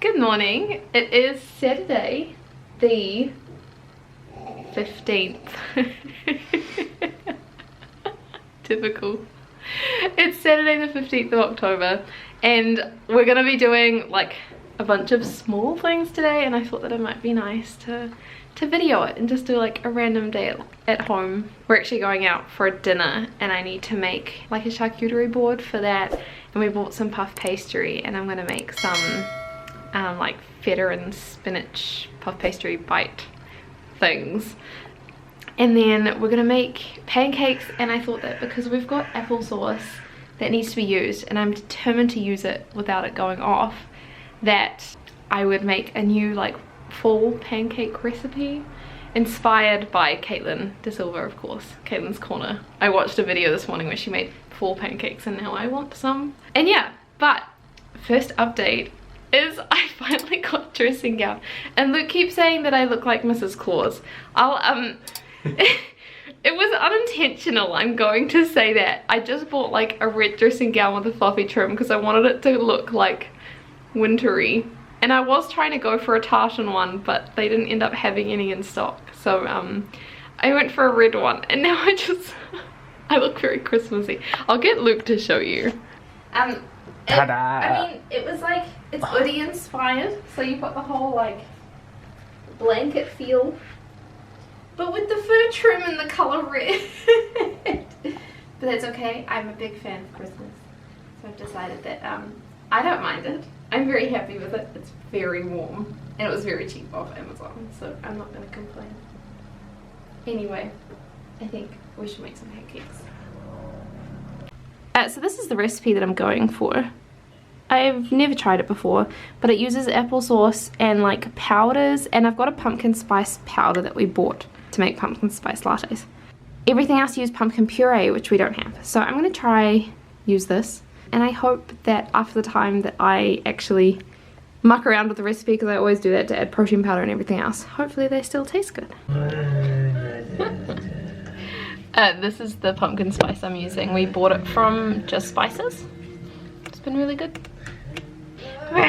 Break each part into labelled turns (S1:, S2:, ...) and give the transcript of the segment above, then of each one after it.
S1: Good morning. It is Saturday the 15th. Typical. It's Saturday the 15th of October and we're gonna be doing like a bunch of small things today, and I thought that it might be nice to video it and just do like a random day at home. We're actually going out for a dinner and I need to make like a charcuterie board for that, and we bought some puff pastry and I'm gonna make some like feta and spinach puff pastry bite things, and then we're gonna make pancakes. And I thought that because we've got applesauce that needs to be used and I'm determined to use it without it going off, that I would make a new like fall pancake recipe inspired by Caitlin De Silva, of course, Caitlin's Corner. I watched a video this morning where she made fall pancakes and now I want some. And yeah, but first update is I finally got a dressing gown, and Luke keeps saying that I look like Mrs. Claus. It was unintentional, I'm going to say that. I just bought like a red dressing gown with a fluffy trim because I wanted it to look like wintry, and I was trying to go for a tartan one but they didn't end up having any in stock, so I went for a red one, and now I look very Christmassy. I'll get Luke to show you. I mean, it was like, it's hoodie inspired, so you got the whole like blanket feel, but with the fur trim and the color red. But that's okay, I'm a big fan of Christmas, so I've decided that I don't mind it. I'm very happy with it. It's very warm and it was very cheap off Amazon, so I'm not going to complain. Anyway, I think we should make some pancakes. So this is the recipe that I'm going for. I've never tried it before, but it uses applesauce and like powders, and I've got a pumpkin spice powder that we bought to make pumpkin spice lattes. Everything else used pumpkin puree, which we don't have. So I'm going to try use this, and I hope that after the time that I actually muck around with the recipe, because I always do that to add protein powder and everything else, hopefully they still taste good. This is the pumpkin spice I'm using. We bought it from Just Spices. It's been really good.
S2: But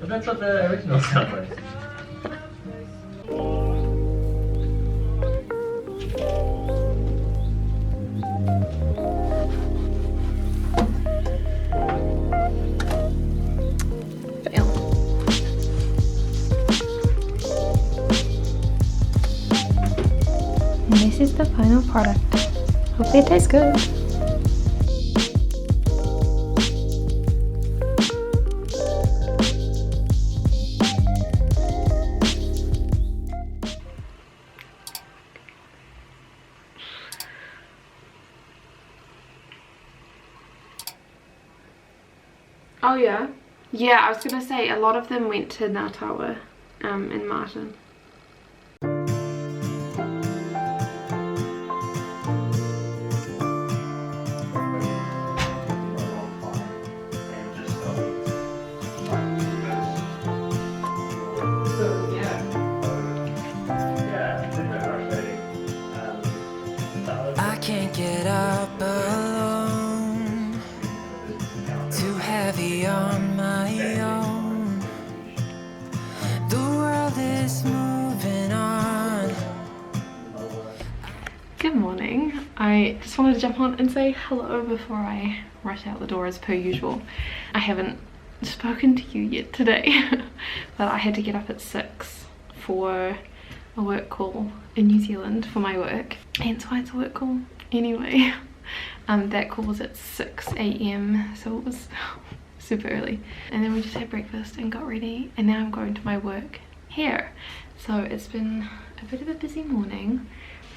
S2: that's what the original sound was.
S1: This is the final product. Hopefully it tastes good. Oh yeah? Yeah, I was gonna say a lot of them went to Ngātawa and Martin.
S3: I can't get up alone, too heavy on my own. The world is moving on.
S1: Good morning. I just wanted to jump on and say hello before I rush out the door as per usual. I haven't spoken to you yet today, but I had to get up at 6 for a work call in New Zealand for my work, hence why it's a work call anyway. That call was at 6 AM, so it was super early, and then we just had breakfast and got ready, and now I'm going to my work here. So it's been a bit of a busy morning,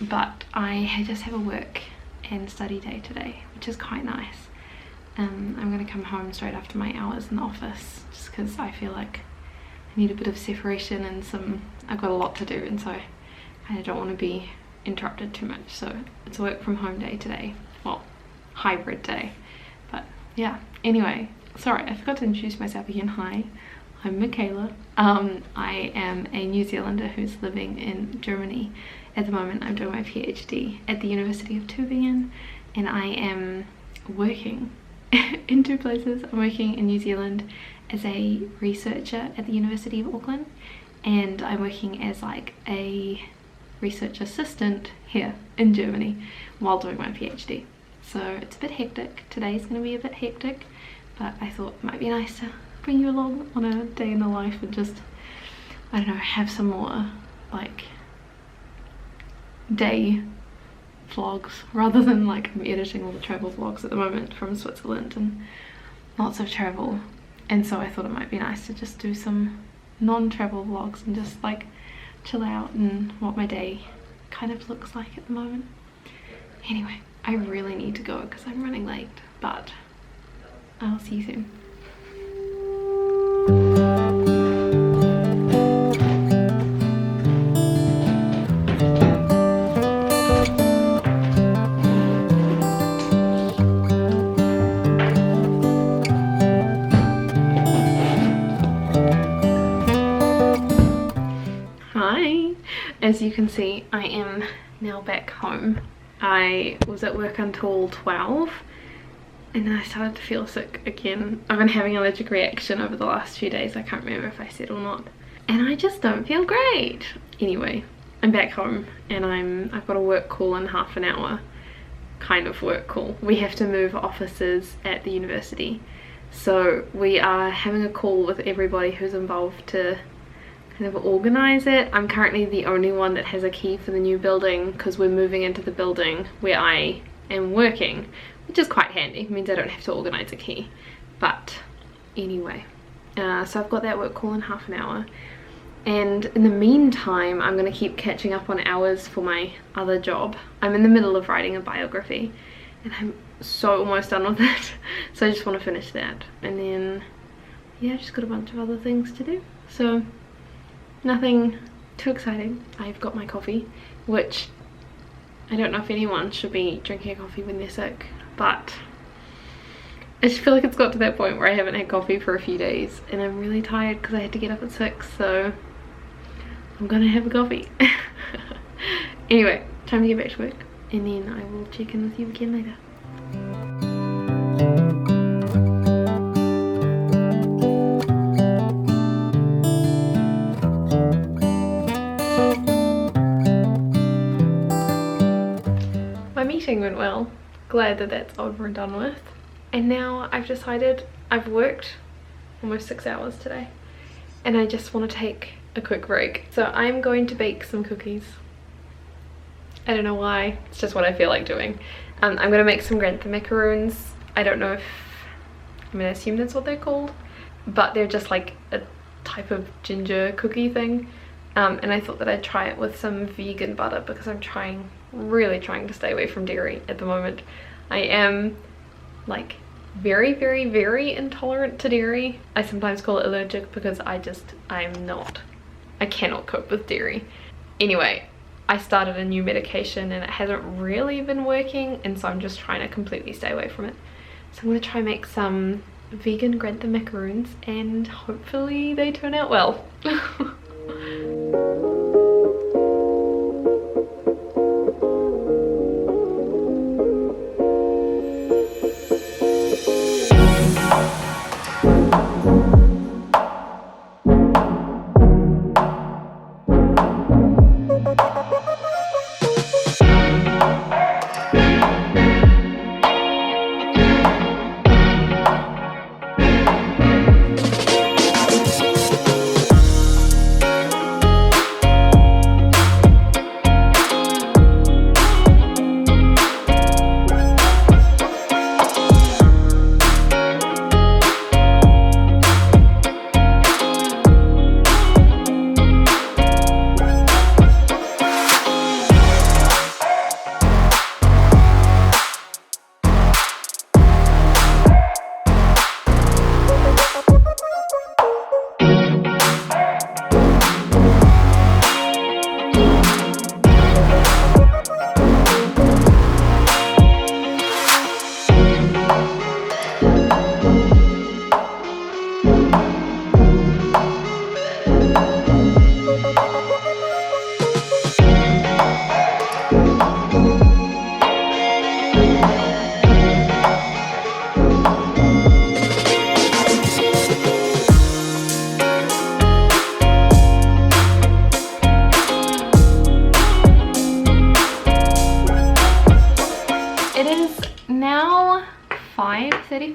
S1: but I just have a work and study day today, which is quite nice. I'm going to come home straight after my hours in the office, just because I feel like I need a bit of separation and I've got a lot to do, and so I don't want to be interrupted too much. So it's a work from home day today, well, hybrid day. But yeah, anyway, sorry, I forgot to introduce myself again. Hi, I'm Michaela. I am a New Zealander who's living in Germany. At the moment I'm doing my PhD at the University of Tübingen, and I am working in two places. I'm working in New Zealand as a researcher at the University of Auckland, and I'm working as like a research assistant here in Germany while doing my PhD. So it's a bit hectic. Today's going to be a bit hectic, but I thought it might be nice to bring you along on a day in the life and just, I don't know, have some more like day vlogs rather than like I'm editing all the travel vlogs at the moment from Switzerland and lots of travel, and so I thought it might be nice to just do some non-travel vlogs and just like chill out and what my day kind of looks like at the moment. Anyway, I really need to go because I'm running late, but I'll see you soon. As you can see, I am now back home. I was at work until 12 and then I started to feel sick again. I've been having an allergic reaction over the last few days. I can't remember if I said or not. And I just don't feel great. Anyway, I'm back home and I've got a work call in half an hour. Kind of work call. We have to move offices at the university. So we are having a call with everybody who's involved to kind of organize it. I'm currently the only one that has a key for the new building because we're moving into the building where I am working, which is quite handy. It means I don't have to organize a key. But anyway, so I've got that work call in half an hour, and in the meantime I'm going to keep catching up on hours for my other job. I'm in the middle of writing a biography and I'm so almost done with it, so I just want to finish that, and then yeah, just got a bunch of other things to do. So nothing too exciting. I've got my coffee, which I don't know if anyone should be drinking a coffee when they're sick, but I just feel like it's got to that point where I haven't had coffee for a few days and I'm really tired because I had to get up at 6, so I'm gonna have a coffee. Anyway, time to get back to work and then I will check in with you again later. Went well. Glad that that's over and done with. And now I've decided I've worked almost 6 hours today and I just want to take a quick break. So I'm going to bake some cookies. I don't know why, it's just what I feel like doing. I'm going to make some grantha macaroons. I don't know if, I mean I assume that's what they're called, but they're just like a type of ginger cookie thing. And I thought that I'd try it with some vegan butter because I'm really trying to stay away from dairy at the moment. I am like very, very, very intolerant to dairy. I sometimes call it allergic because I cannot cope with dairy. Anyway, I started a new medication and it hasn't really been working, and so I'm just trying to completely stay away from it. So I'm going to try and make some vegan grantha macaroons and hopefully they turn out well.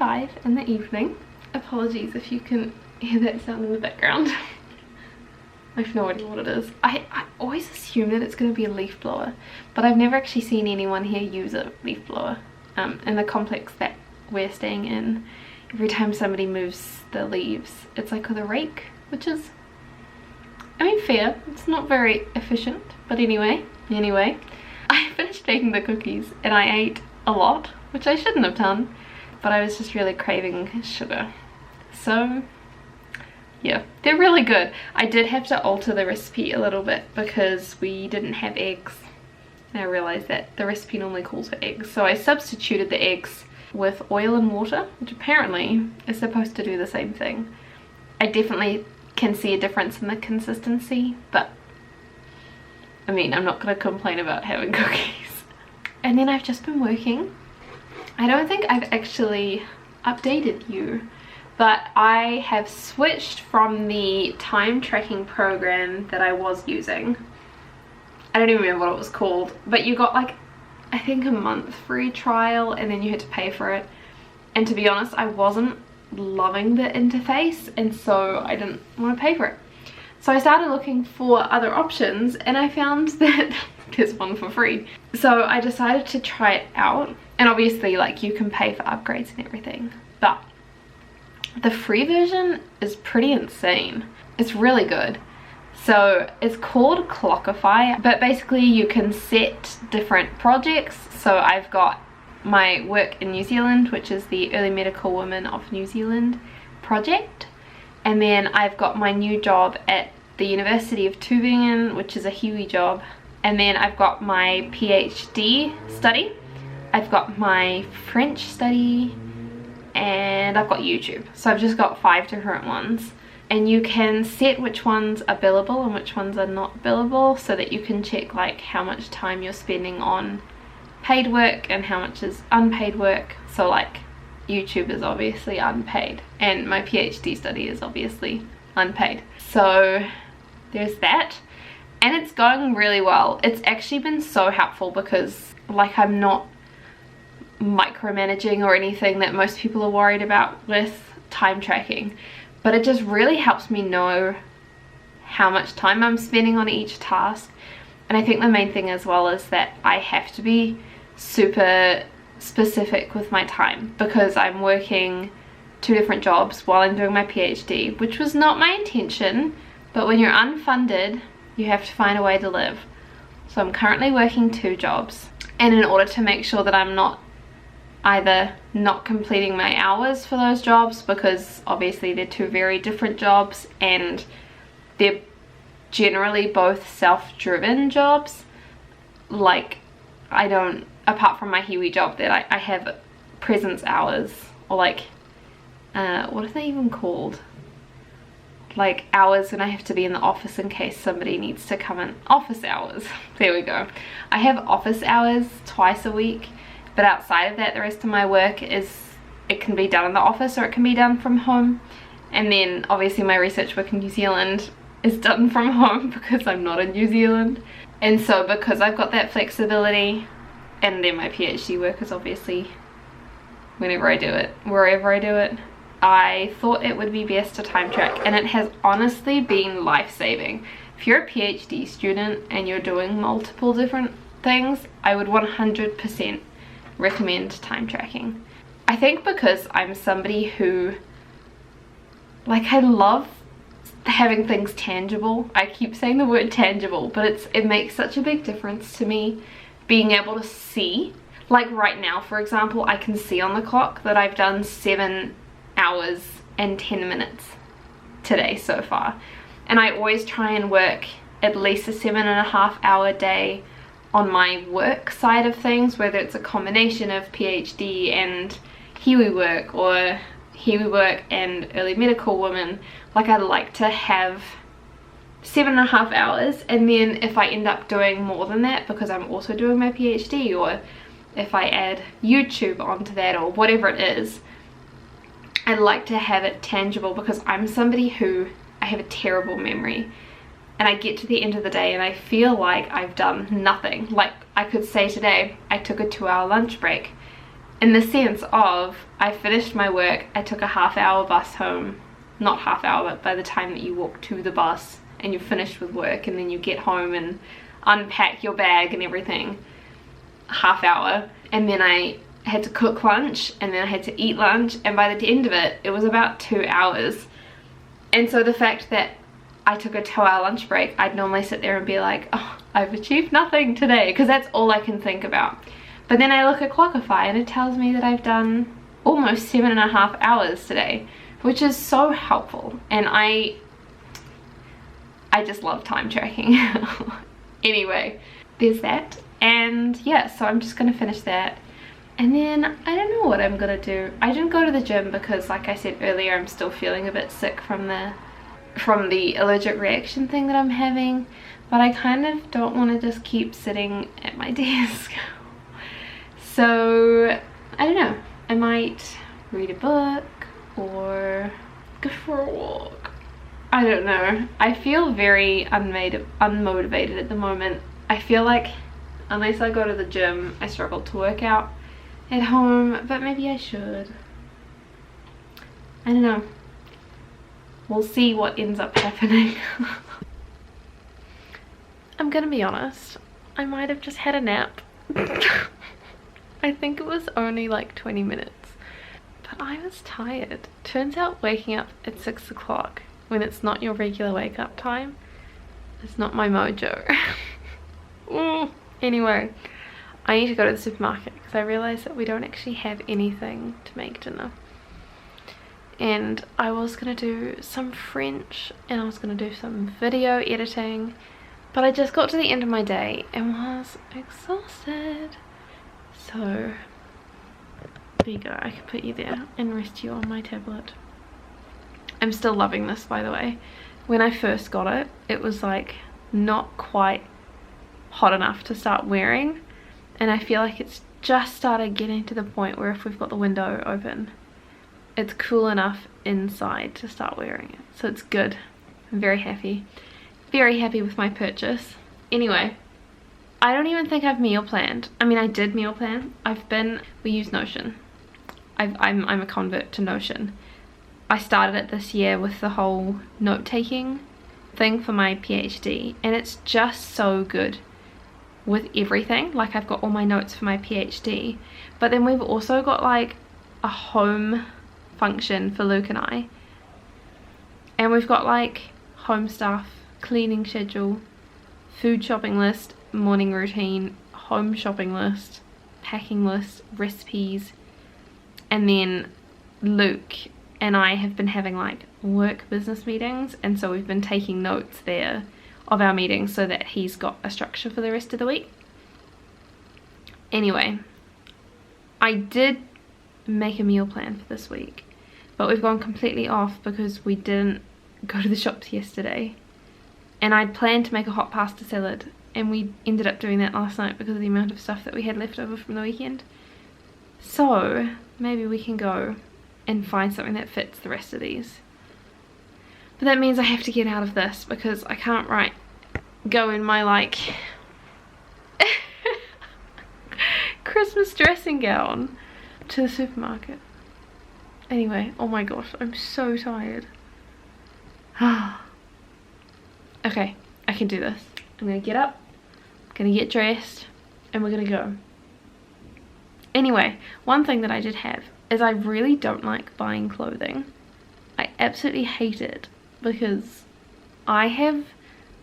S1: 6:45 in the evening. Apologies if you can hear that sound in the background. I have no idea what it is. I always assume that it's going to be a leaf blower, but I've never actually seen anyone here use a leaf blower. In the complex that we're staying in, every time somebody moves the leaves, it's like with a rake, which is, I mean, fair. It's not very efficient, but anyway, I finished baking the cookies and I ate a lot, which I shouldn't have done, but I was just really craving sugar. So yeah, they're really good. I did have to alter the recipe a little bit because we didn't have eggs. And I realized that the recipe normally calls for eggs. So I substituted the eggs with oil and water, which apparently is supposed to do the same thing. I definitely can see a difference in the consistency, but I mean, I'm not going to complain about having cookies. And then I've just been working. I don't think I've actually updated you, but I have switched from the time tracking program that I was using. I don't even remember what it was called, but you got like, I think a month free trial and then you had to pay for it. And to be honest, I wasn't loving the interface, and so I didn't want to pay for it. So I started looking for other options and I found that there's one for free. So I decided to try it out, and obviously like you can pay for upgrades and everything, but the free version is pretty insane. It's really good. So it's called LiQWYD, but basically you can set different projects. So I've got my work in New Zealand, which is the Early Medical Women of New Zealand project, and then I've got my new job at the University of Tübingen, which is a kiwi job, and then I've got my PhD study, I've got my French study, and I've got YouTube. So I've just got 5 different ones, and you can set which ones are billable and which ones are not billable, so that you can check like how much time you're spending on paid work and how much is unpaid work. So like YouTube is obviously unpaid and my PhD study is obviously unpaid. So there's that, and it's going really well. It's actually been so helpful because like I'm not micromanaging or anything that most people are worried about with time tracking, but it just really helps me know how much time I'm spending on each task. And I think the main thing as well is that I have to be super specific with my time because I'm working 2 different jobs while I'm doing my PhD, which was not my intention, but when you're unfunded you have to find a way to live. So I'm currently working 2 jobs, and in order to make sure that I'm not either not completing my hours for those jobs, because obviously they're 2 very different jobs and they're generally both self-driven jobs, like I don't, apart from my kiwi job that I have presence hours, or like what are they even called, like hours when I have to be in the office in case somebody needs to come in, office hours. There we go. I have office hours twice a week, but outside of that the rest of my work is, it can be done in the office or it can be done from home. And then obviously my research work in New Zealand is done from home because I'm not in New Zealand. And so because I've got that flexibility, and then my PhD work is obviously whenever I do it, wherever I do it, I thought it would be best to time track, and it has honestly been life-saving. If you're a PhD student and you're doing multiple different things, I would 100% recommend time tracking. I think because I'm somebody who, like, I love having things tangible. I keep saying the word tangible, but it makes such a big difference to me being able to see. Like right now, for example, I can see on the clock that I've done 7 hours and 10 minutes today so far, and I always try and work at least a 7.5 hour day on my work side of things, whether it's a combination of PhD and kiwi work or kiwi work and early medical woman. Like I like to have 7.5 hours, and then if I end up doing more than that because I'm also doing my PhD, or if I add YouTube onto that or whatever it is, I like to have it tangible because I'm somebody who, I have a terrible memory, and I get to the end of the day and I feel like I've done nothing. Like I could say today I took a 2-hour lunch break, in the sense of I finished my work, I took a half-hour bus home, not half hour, but by the time that you walk to the bus and you're finished with work and then you get home and unpack your bag and everything, half hour, and then I had to cook lunch and then I had to eat lunch, and by the end of it, it was about 2 hours. And so the fact that I took a 2-hour lunch break, I'd normally sit there and be like, oh, I've achieved nothing today, because that's all I can think about. But then I look at Clockify and it tells me that I've done almost 7.5 hours today, which is so helpful. And I just love time tracking. Anyway, there's that. And yeah, so I'm just gonna finish that. And then I don't know what I'm gonna do. I didn't go to the gym because, like I said earlier, I'm still feeling a bit sick from the allergic reaction thing that I'm having. But I kind of don't want to just keep sitting at my desk. So I don't know. I might read a book or go for a walk. I don't know. I feel very unmotivated at the moment. I feel like unless I go to the gym, I struggle to work out at home, but maybe I should. I don't know. We'll see what ends up happening. I'm gonna be honest, I might have just had a nap. I think it was only like 20 minutes, but I was tired. Turns out waking up at 6 o'clock when it's not your regular wake up time is not my mojo. Anyway, I need to go to the supermarket because I realized that we don't actually have anything to make dinner. And I was gonna do some French and I was gonna do some video editing, but I just got to the end of my day and was exhausted. So there you go, I can put you there and rest you on my tablet. I'm still loving this, by the way. When I first got it, it was like not quite hot enough to start wearing, and I feel like it's just started getting to the point where if we've got the window open, it's cool enough inside to start wearing it. So it's good. I'm very happy with my purchase. Anyway, I don't even think I've meal planned. I mean, I did meal plan. We use Notion. I'm a convert to Notion. I started it this year with the whole note-taking thing for my PhD, and it's just so good with everything. Like, I've got all my notes for my PhD, but then we've also got like a home function for Luke and I, and we've got like home stuff, cleaning schedule, food shopping list, morning routine, home shopping list, packing list, recipes, and then Luke and I have been having like work business meetings, and so we've been taking notes there of our meetings so that he's got a structure for the rest of the week. Anyway, I did make a meal plan for this week, but we've gone completely off because we didn't go to the shops yesterday, and I'd planned to make a hot pasta salad, and we ended up doing that last night because of the amount of stuff that we had left over from the weekend. So maybe we can go and find something that fits the rest of these. But that means I have to get out of this because I can't go in my like Christmas dressing gown to the supermarket. Anyway, oh my gosh, I'm so tired. Okay, I can do this. I'm gonna get up, I'm gonna get dressed, and we're gonna go. Anyway, one thing that I did have is I really don't like buying clothing. I absolutely hate it because I have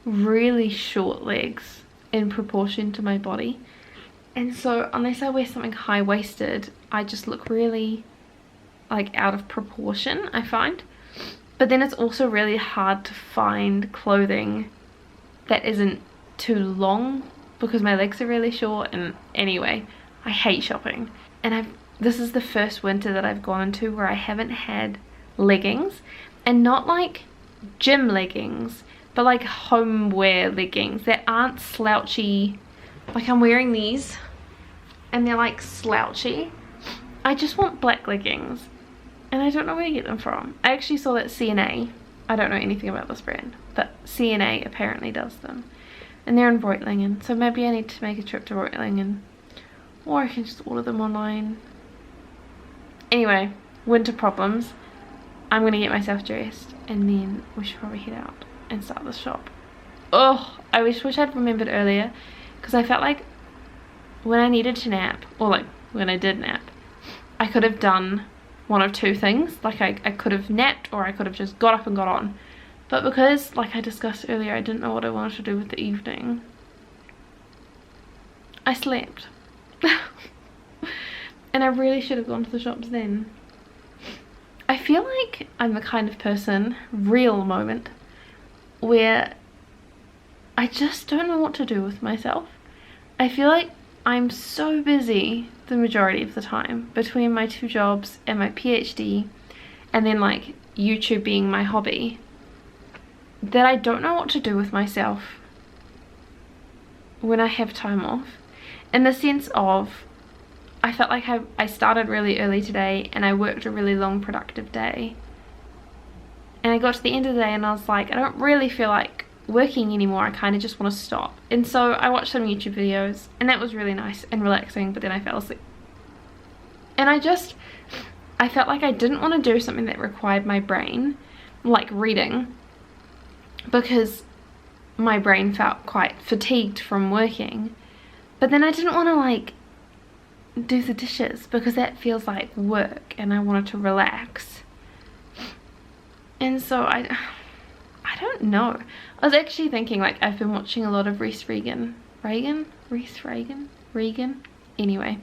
S1: really short legs in proportion to my body, and so unless I wear something high-waisted, I just look really like out of proportion, I find. But then it's also really hard to find clothing that isn't too long because my legs are really short. And anyway, I hate shopping, and this is the first winter that I've gone into where I haven't had leggings, and not like gym leggings, but like homeware leggings that aren't slouchy. Like, I'm wearing these and they're like slouchy. I just want black leggings, and I don't know where to get them from. I actually saw that CNA, I don't know anything about this brand, but CNA apparently does them, and they're in Reutlingen, so maybe I need to make a trip to Reutlingen, or I can just order them online. Anyway, winter problems. I'm gonna get myself dressed and then we should probably head out and start the shop. Oh, I wish I'd remembered earlier, because I felt like when I needed to nap, or like when I did nap, I could have done one of two things. Like I could have napped, or I could have just got up and got on. But because, like I discussed earlier, I didn't know what I wanted to do with the evening, I slept. And I really should have gone to the shops then. I feel like I'm the kind of person, real moment, where I just don't know what to do with myself. I feel like I'm so busy the majority of the time between my 2 jobs and my PhD, and then like YouTube being my hobby, that I don't know what to do with myself when I have time off. In the sense of, I felt like I started really early today and I worked a really long productive day, and I got to the end of the day and I was like, I don't really feel like working anymore. I kind of just want to stop. And so I watched some YouTube videos and that was really nice and relaxing, but then I fell asleep. And I felt like I didn't want to do something that required my brain, like reading, because my brain felt quite fatigued from working. But then I didn't want to like do the dishes because that feels like work and I wanted to relax. And so I don't know. I was actually thinking, like, I've been watching a lot of Reese Regan. Anyway,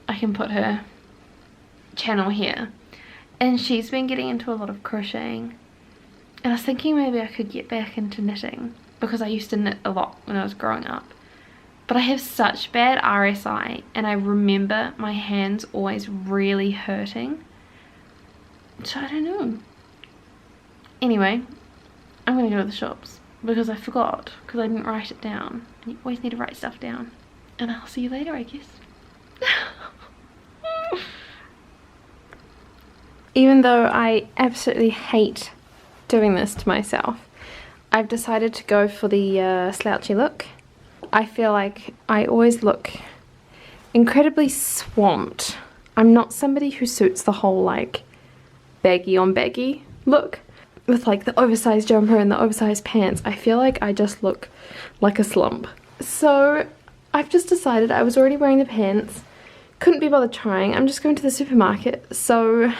S1: I can put her channel here. And she's been getting into a lot of crocheting. And I was thinking maybe I could get back into knitting, because I used to knit a lot when I was growing up. But I have such bad RSI, and I remember my hands always really hurting. So I don't know. Anyway, I'm gonna go to the shops because I forgot, because I didn't write it down. And you always need to write stuff down. And I'll see you later, I guess. Even though I absolutely hate doing this to myself, I've decided to go for the slouchy look. I feel like I always look incredibly swamped. I'm not somebody who suits the whole like baggy on baggy look with like the oversized jumper and the oversized pants. I feel like I just look like a slump. So I've just decided, I was already wearing the pants, couldn't be bothered trying. I'm just going to the supermarket, so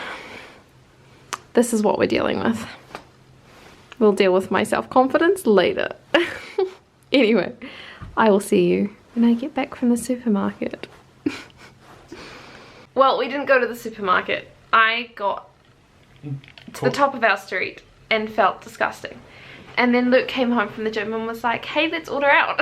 S1: this is what we're dealing with. We'll deal with my self-confidence later. Anyway, I will see you when I get back from the supermarket. Well, we didn't go to the supermarket. I got to the top of our street and felt disgusting. And then Luke came home from the gym and was like, hey, let's order out.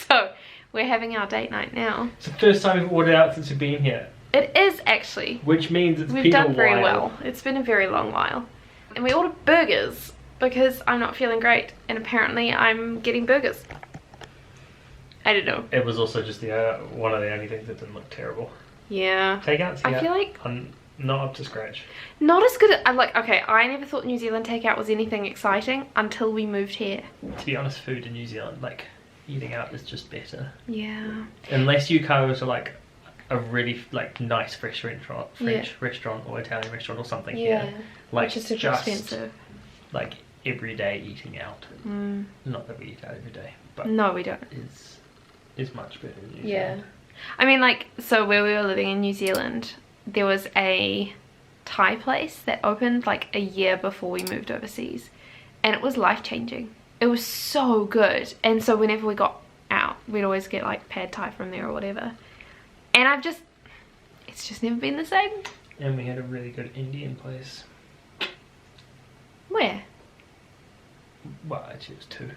S1: So we're having our date night now.
S2: It's the first time we've ordered out since we've been here.
S1: It is actually.
S2: Which means it's been a while.
S1: We've done very well. It's been a very long while. And we ordered burgers because I'm not feeling great. And apparently I'm getting burgers. I don't know.
S2: It was also just the one of the only things that didn't look terrible.
S1: Yeah.
S2: Takeouts, yeah,
S1: I feel like
S2: not up to scratch.
S1: Not as good as, I'm like, okay, I never thought New Zealand takeout was anything exciting until we moved here.
S2: To be honest, food in New Zealand, like, eating out is just better.
S1: Yeah.
S2: Unless you go to like a really like nice French restaurant or Italian restaurant or something here. Like,
S1: which is super
S2: just
S1: expensive.
S2: Like everyday eating out. Not that we eat out every day, but
S1: no, we don't.
S2: Is much better in New Zealand.
S1: Yeah. I mean, like, so where we were living in New Zealand, there was a Thai place that opened like a year before we moved overseas, and it was life-changing. It was so good. And so whenever we got out, we'd always get like pad Thai from there or whatever. And it's just never been the same.
S2: And we had a really good Indian place.
S1: Where?
S2: Well, actually it was two.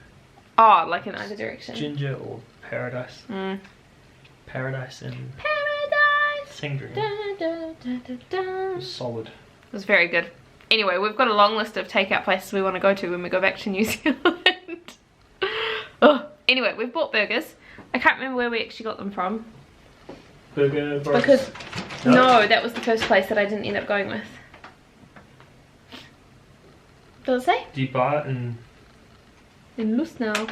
S1: Oh, like in either direction.
S2: Ginger or Paradise. Paradise and Singdring. It was solid.
S1: It was very good. Anyway, we've got a long list of takeout places we want to go to when we go back to New Zealand. Oh, anyway, we've bought burgers. I can't remember where we actually got them from.
S2: Burger Bros.
S1: Because no, that was the first place that I didn't end up going with. Does it say?
S2: Do you buy it in
S1: Lusnau?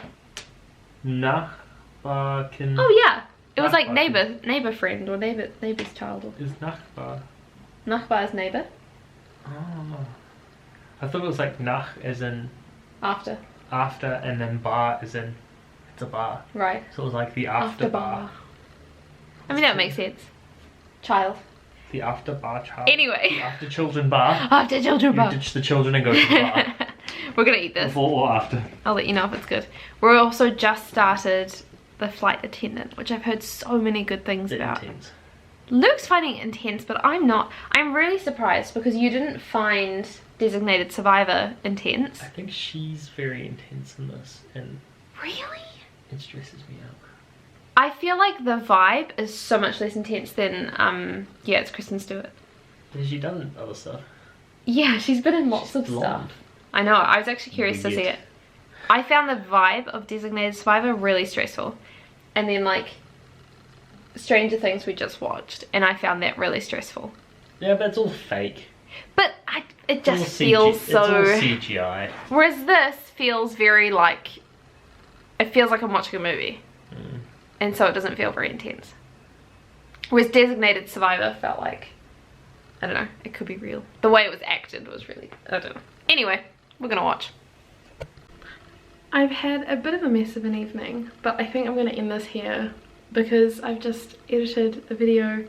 S2: Nachbarken?
S1: Oh yeah, it was like
S2: Nachbarken.
S1: neighbor friend or neighbor's child.
S2: Is Nachbar?
S1: Nachbar's neighbour.
S2: Oh. I thought it was like nach as in
S1: After.
S2: after, and then bar as in it's a bar.
S1: Right.
S2: So it was like the after bar.
S1: I mean, that makes sense. Child.
S2: The after bar child.
S1: Anyway.
S2: The after children bar.
S1: After children
S2: You
S1: bar.
S2: ditch the children and go to the bar.
S1: We're gonna eat this.
S2: Before or after.
S1: I'll let you know if it's good. We're also just started the flight attendant, which I've heard so many good things about.
S2: Intense.
S1: Luke's finding it intense, but I'm not. I'm really surprised because you didn't find Designated Survivor intense.
S2: I think she's very intense in this, and
S1: Really?
S2: it stresses me out.
S1: I feel like the vibe is so much less intense than, yeah, it's Kristen Stewart.
S2: Has she done other stuff?
S1: Yeah, she's been in lots
S2: She's
S1: of
S2: blonde.
S1: stuff. I know, I was actually curious to see
S2: Weird.
S1: it. I found the vibe of Designated Survivor really stressful. And then, like, Stranger Things we just watched, and I found that really stressful.
S2: Yeah, but it's all fake.
S1: But it
S2: It's all
S1: just feels
S2: CG.
S1: so...
S2: It's all CGI.
S1: Whereas this feels very like... It feels like I'm watching a movie.
S2: Mm.
S1: And so it doesn't feel very intense. Whereas Designated Survivor felt like... I don't know, it could be real. The way it was acted was really... I don't know. Anyway, we're gonna watch. I've had a bit of a mess of an evening, but I think I'm gonna end this here because I've just edited a video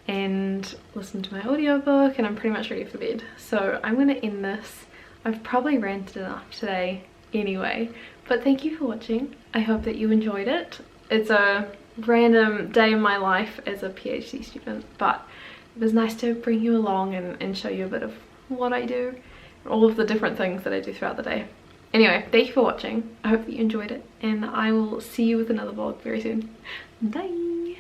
S1: and listened to my audiobook and I'm pretty much ready for bed. So I'm gonna end this. I've probably ranted enough today anyway, but thank you for watching. I hope that you enjoyed it. It's a random day in my life as a PhD student, but it was nice to bring you along and show you a bit of what I do, all of the different things that I do throughout the day. Anyway, thank you for watching. I hope that you enjoyed it, and I will see you with another vlog very soon. Bye!